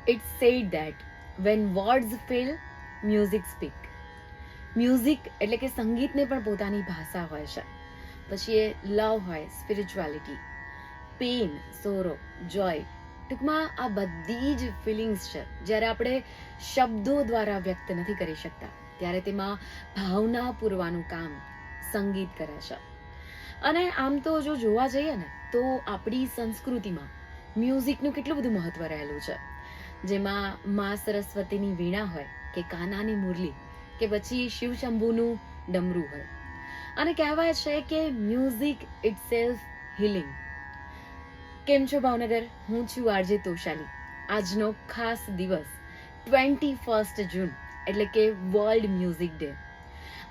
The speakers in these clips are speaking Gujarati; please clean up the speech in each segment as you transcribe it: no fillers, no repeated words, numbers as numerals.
It's said that when words fail, music speak. Music એટલે કે સંગીતને પણ પોતાની ભાષા હોય છે. પછી એ લવ હોય, સ્પિરિચ્યુઆલિટી, પેઇન, સોરો, જોય, ટૂંકમાં આ બધી જ ફિલિંગ્સ છે. જ્યારે આપણે શબ્દો દ્વારા વ્યક્ત નથી કરી શકતા ત્યારે તેમાં ભાવના પૂરવાનું કામ સંગીત કરે છે. અને આમ તો જો જોવા જઈએ ને તો આપણી સંસ્કૃતિમાં મ્યુઝિકનું કેટલું બધું મહત્વ રહેલું છે, જેમાં મા સરસ્વતીની વીણા હોય કે કાનાની મુરલી કે પછી શિવશંભુનું ડમરું હોય. અને કહેવાય છે કે મ્યુઝિક ઇટસેલ્ફ હિલિંગ. કેમ છો ભાવનગર? હું છું આરજે તોશાલી. આજનો ખાસ દિવસ 21 જૂન એટલે કે વર્લ્ડ મ્યુઝિક ડે.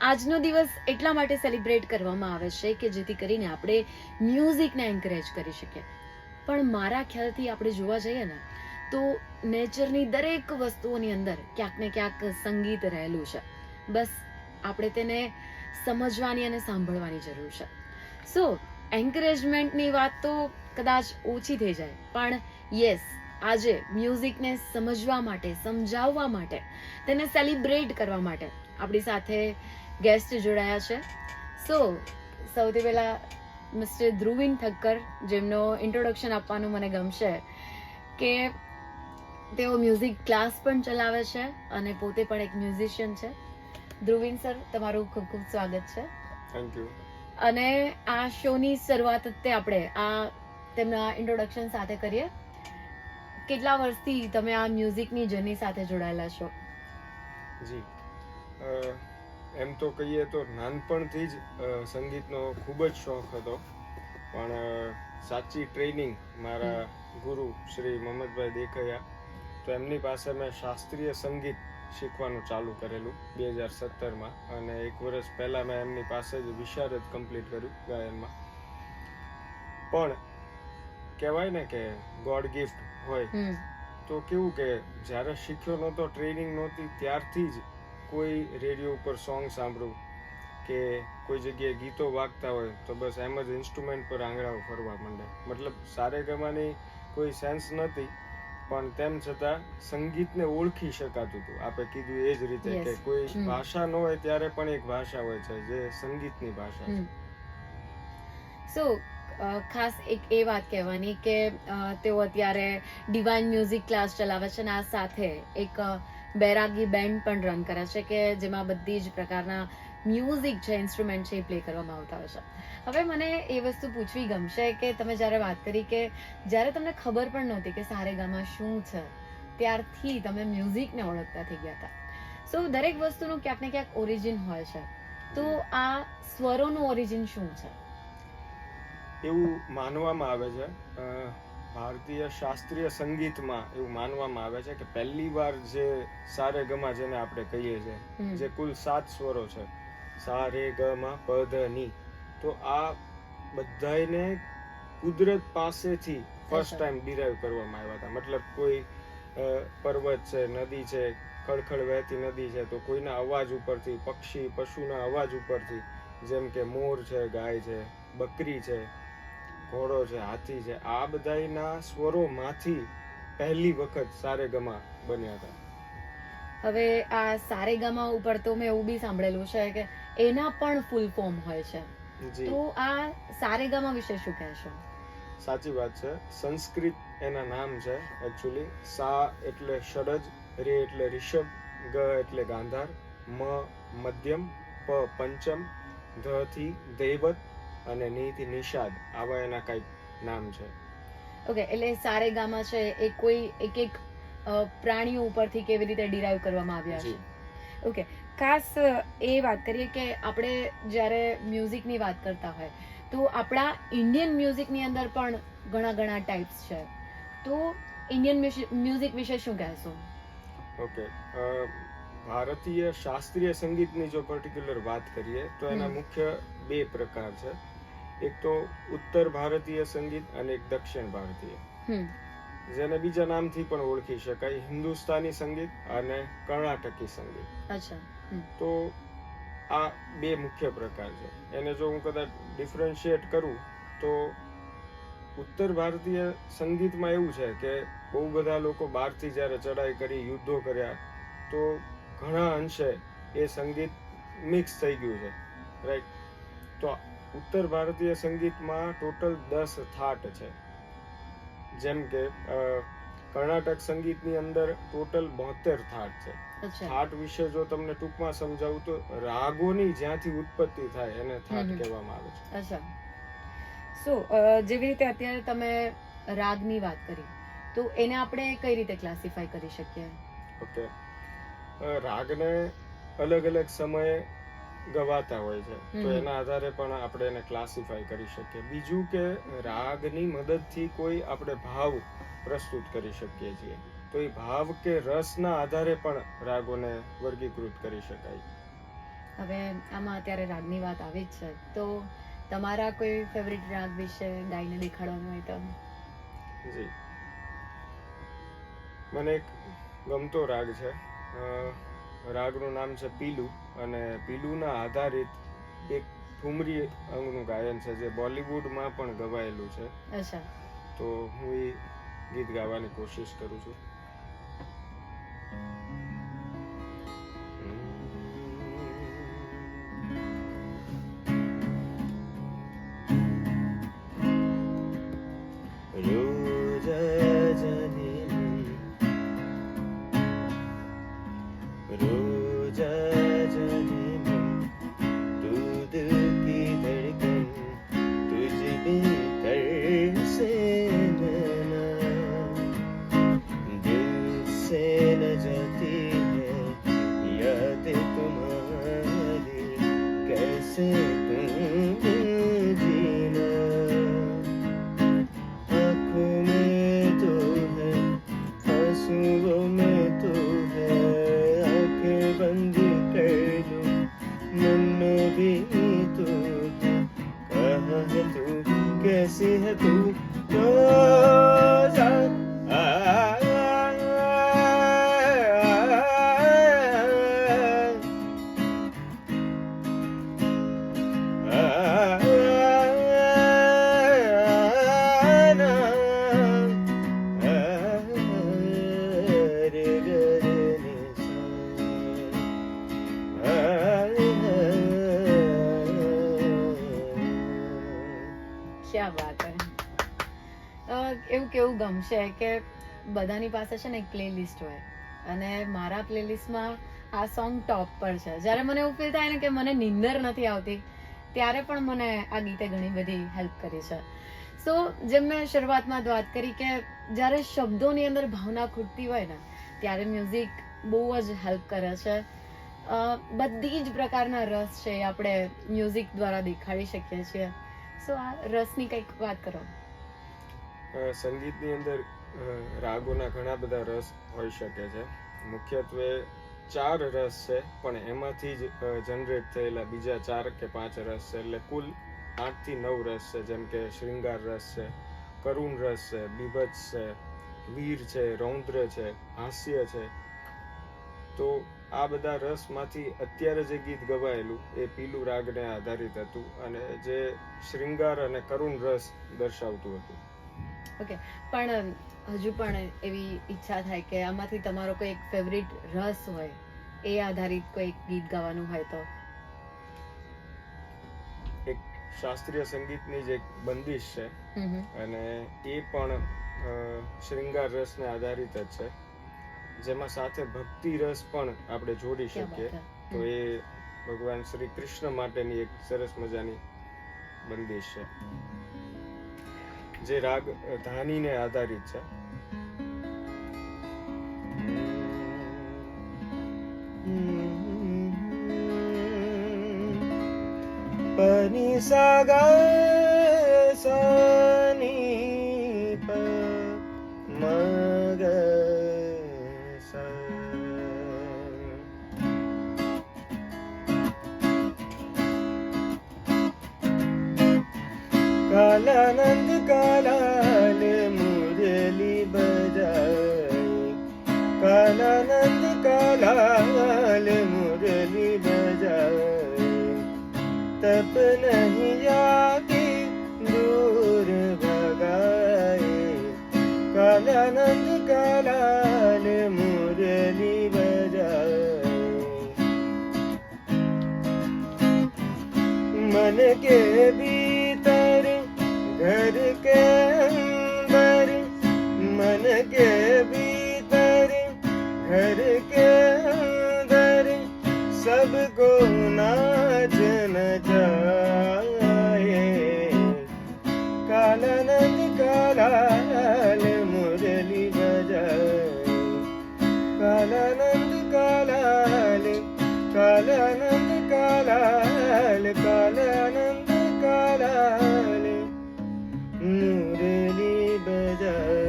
આજનો દિવસ એટલા માટે સેલિબ્રેટ કરવામાં આવે છે કે જેથી કરીને આપણે મ્યુઝિકને એન્કરેજ કરી શકીએ. પણ મારા ખ્યાલથી આપણે જોવા જઈએ ને તો નેચરની દરેક વસ્તુઓની અંદર ક્યાંક ને ક્યાંક સંગીત રહેલું છે. બસ આપણે તેને સમજવાની અને સાંભળવાની જરૂર છે. સો એન્કરેજમેન્ટની વાત તો કદાચ ઓછી થઈ જાય, પણ યસ, આજે મ્યુઝિકને સમજવા માટે, સમજાવવા માટે, તેને સેલિબ્રેટ કરવા માટે આપણી સાથે ગેસ્ટ જોડાયા છે. સો સૌથી પહેલા મિસ્ટર ધ્રુવિન ઠક્કર, જેમનો ઇન્ટ્રોડક્શન આપવાનું મને ગમશે કે તેઓ મ્યુઝિક ક્લાસ પણ ચલાવે છે અને પોતે પણ એક મ્યુઝિશિયન છે. ધ્રુવિન સર, તમારું ખૂબ ખૂબ સ્વાગત છે. Thank you. અને આ શોની શરૂઆત તે આપણે આ તેમના ઇન્ટ્રોડક્શન સાથે કરીએ. કેટલા વર્ષથી તમે આ મ્યુઝિકની જર્ની સાથે જોડાયેલા છો? જી, એમ તો કહીએ તો નાનપણથી જ સંગીતનો ખૂબ જ શોખ હતો, પણ સાચી ટ્રેનિંગ મારા ગુરુ શ્રી મોહમ્મદભાઈ દેખૈયા, તો એમની પાસે મેં શાસ્ત્રીય સંગીત શીખવાનું ચાલુ કરેલું 2017માં, અને 1 વર્ષ પહેલાં મેં એમની પાસે જ વિશારદ કમ્પ્લીટ કર્યું ગાયનમાં. પણ કહેવાય ને કે ગોડ ગિફ્ટ હોય, તો કેવું કે જ્યારે શીખ્યો નહોતો, ટ્રેનિંગ નહોતી, ત્યારથી જ કોઈ રેડિયો ઉપર સોંગ સાંભળું કે કોઈ જગ્યાએ ગીતો વાગતા હોય તો બસ એમ જ ઇન્સ્ટ્રુમેન્ટ પર આંગળાઓ ફરવા માંડે. મતલબ સારેગામાની કોઈ સેન્સ નહોતી, પણ તેમ છતાં સંગીતને ઓળખી શકાતું હતું. આપણે કીધું એ જ રીતે કે કોઈ ભાષા ન હોય ત્યારે પણ એક ભાષા હોય છે જે સંગીતની ભાષા છે. સો ખાસ એક એ વાત કહેવાની કે તેઓ અત્યારે ડિવાઇન મ્યુઝિક ક્લાસ ચલાવે છે અને આ સાથે એક બૈરાગી બેન્ડ પણ રન કરે છે કે જેમાં બધી જ પ્રકારના મ્યુઝિક છે, ઇન્સ્ટ્રુમેન્ટ છે, એ પ્લે કરવામાં આવતા હોય છે. હવે મને એ વસ્તુ પૂછવી ગમશે કે તમે જ્યારે વાત કરી કે જ્યારે તમને ખબર પણ નહોતી કે સારેગામા શું છે, ત્યારથી તમે મ્યુઝિકને ઓળખતા થઈ ગયા હતા. સો દરેક વસ્તુનું ક્યાંક ને ક્યાંક ઓરિજિન હોય છે, તો આ સ્વરોનું ઓરિજિન શું છે? એવું માનવામાં આવે છે, ભારતીય શાસ્ત્રીય સંગીતમાં એવું માનવામાં આવે છે કે પહેલી વાર જે સારેગમા જેને આપણે કહીએ છીએ, જે કુલ 7 સ્વરો છે, સા રે ગ મ પ ધ ની, તો આ બધાયને કુદરત પાસેથી ફર્સ્ટ ટાઈમ ડિરાઈવ કરવામાં આવ્યા હતા. મતલબ કોઈ પર્વત છે, નદી છે, ખળખળ વહેતી નદી છે, તો કોઈના અવાજ ઉપરથી, પક્ષી પશુના અવાજ ઉપરથી, જેમ કે મોર છે, ગાય છે, બકરી છે, ઘોડો છે, હાથી છે, આ બધાયના સ્વરોમાંથી પહેલી વખત સારેગમા બન્યા હતા. હવે આ સારેગામા ઉપર તો મેં એવું બી સાંભળેલું છે કે એના પણ ફૂલ ફોર્મ હોય છે, તો આ સારેગામા વિશે શું કહેશો? સાચી વાત છે. સંસ્કૃત એના નામ છે એકચ્યુઅલી. સા એટલે ષડજ, રે એટલે રિષભ, ગ એટલે ગાંધાર, મ મધ્યમ, પ પંચમ, ધ થી દૈવત અને ની થી નિષાદ. આવા એના કંઈક નામ છે. ઓકે, એટલે સારેગામા છે એ કોઈ એક એક પ્રાણીઓ ઉપરથી કેવી રીતે ડિરાઈવ કરવામાં આવ્યા છે. ઓકે, ખાસ એ વાત કરીએ કે આપણે જ્યારે મ્યુઝિકની વાત કરતા હોય તો આપણા ઇન્ડિયન મ્યુઝિકની અંદર પણ ઘણા ઘણા ટાઈપ્સ છે, તો ઇન્ડિયન મ્યુઝિક વિશે શું કહેશો? ઓકે, ભારતીય શાસ્ત્રીય સંગીતની જો પર્ટિક્યુલર વાત કરીએ તો એના મુખ્ય 2 પ્રકાર છે. એક તો ઉત્તર ભારતીય સંગીત અને એક દક્ષિણ ભારતીય, જેને બીજા નામથી પણ ઓળખી શકાય, હિન્દુસ્તાની સંગીત અને કર્ણાટકી સંગીત. અચ્છા. તો આ 2 મુખ્ય પ્રકાર છે. એને જો હું કદાચ ડિફરન્શિએટ કરું તો ઉત્તર ભારતીય સંગીતમાં એવું છે કે બહુ બધા લોકો બહારથી જ્યારે ચડાઈ કરી, યુદ્ધો કર્યા, તો ઘણા અંશે એ સંગીત મિક્સ થઈ ગયું છે, રાઈટ? તો ઉત્તર ભારતીય સંગીતમાં ટોટલ 10 થાટ છે. જેમ કે કર્ણાટક સંગીતની અંદર ટોટલ 72 થાટ છે. અચ્છા. થાટ વિશે જો તમને ટૂંકમાં સમજાવું તો રાગોની જ્યાંથી ઉત્પત્તિ થાય એને થાટ હમ. કહેવામાં આવે છે. અચ્છા. સો જેવી રીતે અત્યારે તમે રાગની વાત કરી, તો એને આપણે કઈ રીતે ક્લાસિફાઈ કરી શકીએ? ઓકે, રાગને અલગ અલગ સમયે ગવાતા હોય છે, તો હમ. એના આધારે પણ આપણે એને ક્લાસિફાઈ કરી શકીએ. બીજું કે રાગની મદદથી કોઈ આપણે ભાવ પ્રસ્તુત કરી શકીએ છીએ, તો એ ભાવ કે રસના આધારે પણ રાગોને વર્ગીકૃત કરી શકાય. હવે આમાં અત્યારે રાગની વાત આવી જ છે, તો તમારા કોઈ ફેવરિટ રાગ વિશે ગાઈને દેખાડવાનું હોય તો? જી, મને એક ગમતો રાગ છે. રાગનું નામ છે પીલુ, અને પીલુના આધારિત એક ઠુમરી અંગનું ગાયન છે જે બોલિવૂડમાં પણ ગવાયેલું છે. અચ્છા. તો હું એ ગીત ગાવાની કોશિશ કરું છું. એવું કેવું ગમશે કે બધાની પાસે છે ને એક પ્લેલિસ્ટ હોય, અને મારા પ્લેલિસ્ટમાં આ સોંગ ટોપ પર છે. જ્યારે મને એવું ફીલ થાય ને કે મને નીંદર નથી આવતી, ત્યારે પણ મને આ ગીતે ઘણી બધી હેલ્પ કરી છે. સો જેમ મેં શરૂઆતમાં જ વાત કરી કે જ્યારે શબ્દોની અંદર ભાવના ખૂટતી હોય ને, ત્યારે મ્યુઝિક બહુ જ હેલ્પ કરે છે. બધી જ પ્રકારના રસ છે એ આપણે મ્યુઝિક દ્વારા દેખાડી શકીએ છીએ. સો આ રસની કંઈક વાત કરો. સંગીતની અંદર રાગોના ઘણા બધા રસ હોઈ શકે છે. મુખ્યત્વે 4 રસ છે, પણ એમાંથી જ જનરેટ થયેલા બીજા 4 કે 5 રસ છે, એટલે કુલ 8 થી 9 રસ છે. જેમ કે શૃંગાર રસ છે, કરુણ રસ છે, બીભત્સ છે, વીર છે, રૌદ્ર છે, હાસ્ય છે. તો આ બધા રસમાંથી અત્યારે જે ગીત ગવાયેલું એ પીલુ રાગને આધારિત હતું, અને જે શૃંગાર અને કરુણ રસ દર્શાવતું હતું. ઓકે, પણ હજુ પણ એવી ઈચ્છા થાય કે આમાંથી તમારો કોઈ એક ફેવરિટ રસ હોય, એ આધારિત કોઈ ગીત ગાવાનું હોય તો? એક શાસ્ત્રીય સંગીતની જ એક બંદિશ છે, અને એ પણ શૃંગાર રસને આધારિત જ છે, જેમાં સાથે ભક્તિ રસ પણ આપણે જોડી શકીએ. તો એ ભગવાન શ્રી કૃષ્ણ માટેની એક સરસ મજાની બંદિશ છે, જે રાગ ધાનીને આધારિત છે. pani sa ga sa ni pa ma ga sa. कालानंद कालाल मुरली बजाए, कालानंद कालाल मुरली बजाए, तप नहीं जागी दूर भगाए, कालानंद मन के भीतर घर के अंदर, मन के भीतर घर के अंदर, सबको नाच नचाए। कालानंद कालाल मुरली बजाए, कालानंद कालाल, कालानंद कालाल, कालानंद कालाल मुरली बजाए।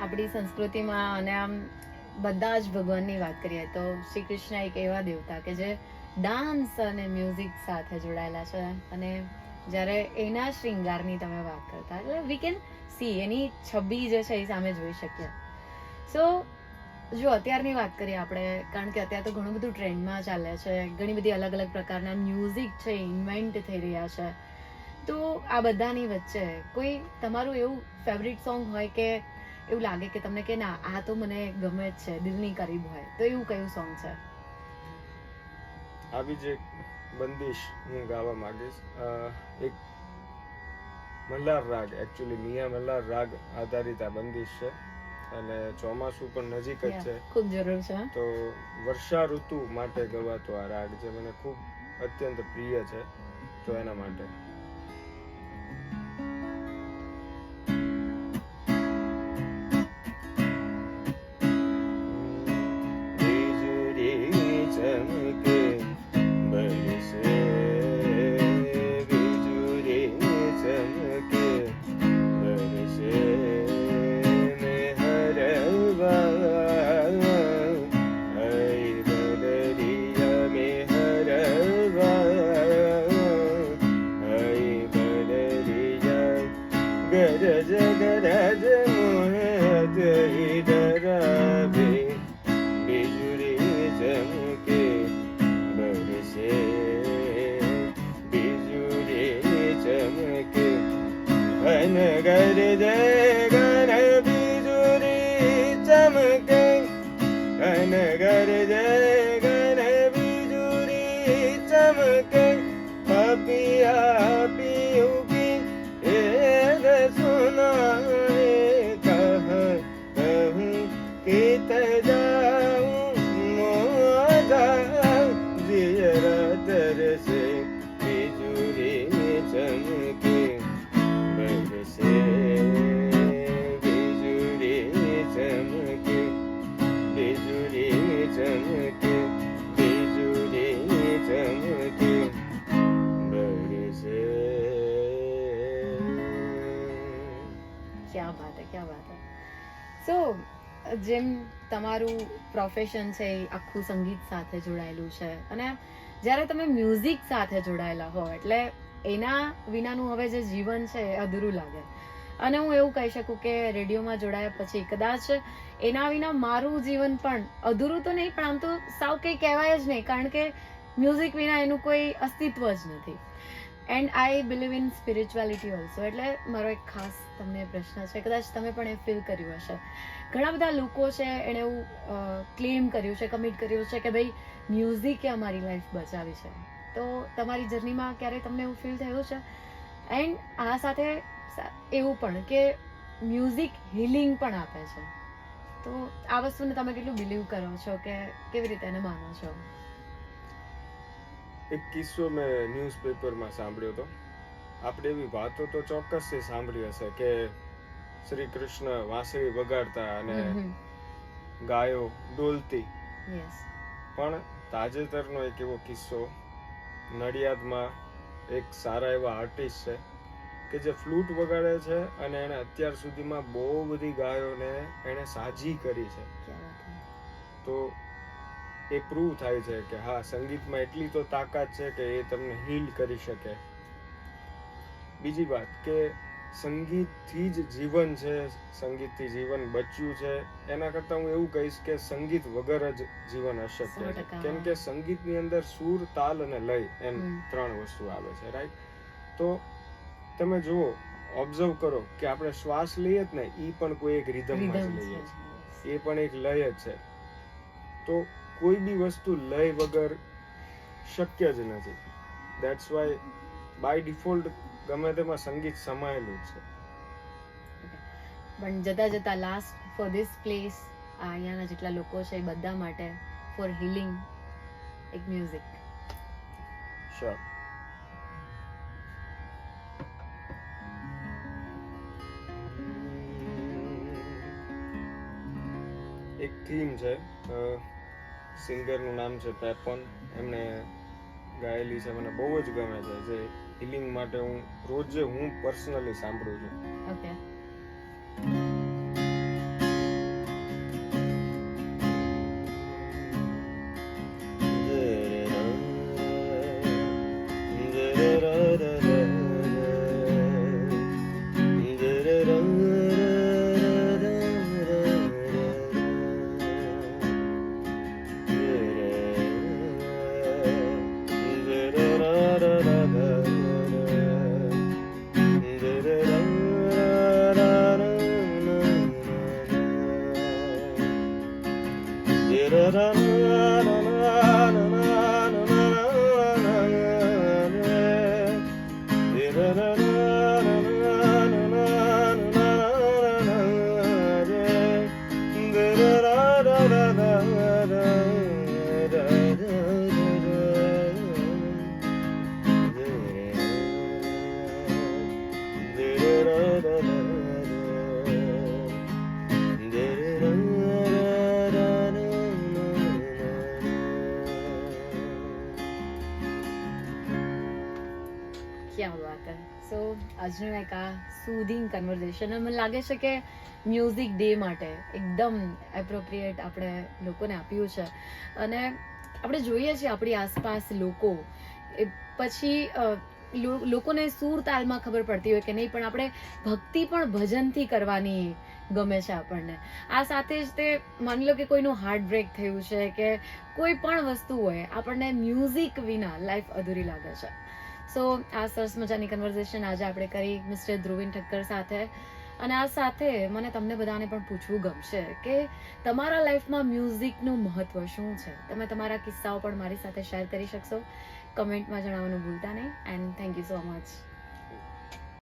આપણી સંસ્કૃતિમાં અને આમ બધા જ ભગવાનની વાત કરીએ તો શ્રી કૃષ્ણ એક એવા દેવતા કે જે ડાન્સ અને મ્યુઝિક સાથે જોડાયેલા છે, અને જ્યારે એના શૃંગારની તમે વાત કરતા એટલે વી કેન સી એની છબી જે છે એ સામે જોઈ શકીએ. સો જો અત્યારની વાત કરીએ આપણે, કારણ કે અત્યારે તો ઘણું બધું ટ્રેન્ડમાં ચાલે છે, ઘણી બધી અલગ અલગ પ્રકારના મ્યુઝિક છે ઇન્વેન્ટ થઈ રહ્યા છે, તો આ બધાની વચ્ચે કોઈ તમારું એવું ફેવરિટ સોંગ હોય કે એવું લાગે કે તમને કે ના આ તો મને ગમે જ છે, દિલની કરીબ હોય, તો એવું કયું સોંગ છે? આવી જ એક બંદિશ હું ગાવા માંગીશ. એક મલ્હાર રાગ, એકચ્યુઅલી મિયા મલ્હાર રાગ આધારિત આ બંદિશ છે, અને ચોમાસું પણ નજીક જ છે, ખૂબ જરૂર છે. તો વર્ષા ઋતુ માટે ગવાતો આ રાગ જે મને ખૂબ અત્યંત પ્રિય છે, તો એના માટે. चमके बरसे बिजुली चमके बरसे में हरवा आई बदरिया में हरवा आई बदरिया गरज गरज मोहत डरावे बिजुली चमके बरसे बिजुली चमके घन गरज घन बिजुली चमके घन गरज घन बिजुली चमके पिया पियू की एक सुनाए कह कहूँ कित जाऊँ मोजा जियरा तरसे बिजुली चमके बरसे बिजुली चमके बिजुली चमके बिजुली चमके बरसे. ક્યા બાત હે, ક્યા બાત હે. સો જેમ તમારું પ્રોફેશન છે એ આખું સંગીત સાથે જોડાયેલું છે, અને જ્યારે તમે મ્યુઝિક સાથે જોડાયેલા હો એટલે એના વિનાનું હવે જે જીવન છે એ અધૂરું લાગે, અને હું એવું કહી શકું કે રેડિયોમાં જોડાયા પછી કદાચ એના વિના મારું જીવન પણ અધૂરું તો નહીં, પણ આમ તો સાવ કંઈ કહેવાય જ નહીં, કારણ કે મ્યુઝિક વિના એનું કોઈ અસ્તિત્વ જ નથી. And I believe in spirituality also. એટલે મારો એક ખાસ તમને પ્રશ્ન છે, કદાચ તમે પણ એ ફીલ કર્યું હશે, ઘણા બધા લોકો છે એણે એવું ક્લેમ કર્યું છે, કમિટ કર્યું છે કે ભાઈ મ્યુઝિકે અમારી લાઈફ બચાવી છે, તો તમારી જર્નીમાં ક્યારેય તમને એવું ફીલ થયું છે? એન્ડ આ સાથે એવું પણ કે મ્યુઝિક હિલિંગ પણ આપે છે, તો આ વસ્તુને તમે કેટલું બિલીવ કરો છો કે કેવી રીતે એને માનો છો? એક કિસ્સો મેં ન્યૂઝપેપરમાં સાંભળ્યો હતો. આપણે એવી વાતો તો ચોક્કસથી સાંભળી હશે કે શ્રી કૃષ્ણ વાંસળી વગાડતા અને ગાયો ડોલતી, પણ તાજેતરનો એક એવો કિસ્સો, નડિયાદમાં એક સારા એવા આર્ટિસ્ટ છે કે જે ફ્લૂટ વગાડે છે, અને એણે અત્યાર સુધીમાં બહુ બધી ગાયોને એણે સાજી કરી છે. તો એ પ્રૂવ થાય છે કે હા, સંગીતમાં એટલી તો તાકાત છે કે એ તમને હીલ કરી શકે. બીજી વાત કે સંગીતથી જ જીવન છે, સંગીતથી જીવન બચ્યું છે, એના કરતાં હું એવું કહીશ કે સંગીત વગર જ જીવન અશક્ય છે, કેમ કે સંગીતની અંદર સૂર, તાલ અને લય એમ 3 વસ્તુ આવે છે, રાઈટ? તો તમે જુઓ, ઓબ્ઝર્વ કરો કે આપણે શ્વાસ લઈએ જ ને, એ પણ કોઈ એક રિધમમાં જ લઈએ છીએ, એ પણ એક લય જ છે. તો કોઈ બી વસ્તુ લય વગર શક્ય જ નથી. દેટ્સ વાય બાય ડિફોલ્ટ ગમે તેમાં સંગીત સમાયેલું જ છે. પણ જતા જતા લાસ્ટ ફોર ધીસ પ્લેસ અહીંયાના જેટલા લોકો છે એ બધા માટે ફોર હિલિંગ એક મ્યુઝિક. શ્યોર. એક થીમ છે, સિંગરનું નામ છે પેપન, એમણે ગાયેલી છે, મને બહુ જ ગમે છે, જે હિલિંગ માટે હું રોજે પર્સનલી સાંભળું છું. ઓકે. ક્યાં વાત હે. સો આજનું એક આ સૂધિંગ કન્વર્ઝેશન મને લાગે છે કે મ્યુઝિક ડે માટે એકદમ એપ્રોપ્રિએટ આપણે લોકોને આપ્યું છે. અને આપણે જોઈએ છીએ આપણી આસપાસ લોકો એ પછી લોકોને સૂર તાલમાં ખબર પડતી હોય કે નહીં, પણ આપણે ભક્તિ પણ ભજનથી કરવાની ગમે છે આપણને. આ સાથે જ તે માની લો કે કોઈનું હાર્ટ બ્રેક થયું છે કે કોઈ પણ વસ્તુ હોય, આપણને મ્યુઝિક વિના લાઈફ અધૂરી લાગે છે. સો આ સરસ મજાની કન્વર્ઝેશન આજે આપણે કરી મિસ્ટર ધ્રુવિન ઠક્કર સાથે. અને આ સાથે મને તમને બધાને પણ પૂછવું ગમશે કે તમારા લાઈફમાં મ્યુઝિકનું મહત્વ શું છે. તમે તમારા કિસ્સાઓ પણ મારી સાથે શેર કરી શકશો. કમેન્ટમાં જણાવવાનું ભૂલતા નહીં. And thank you so much.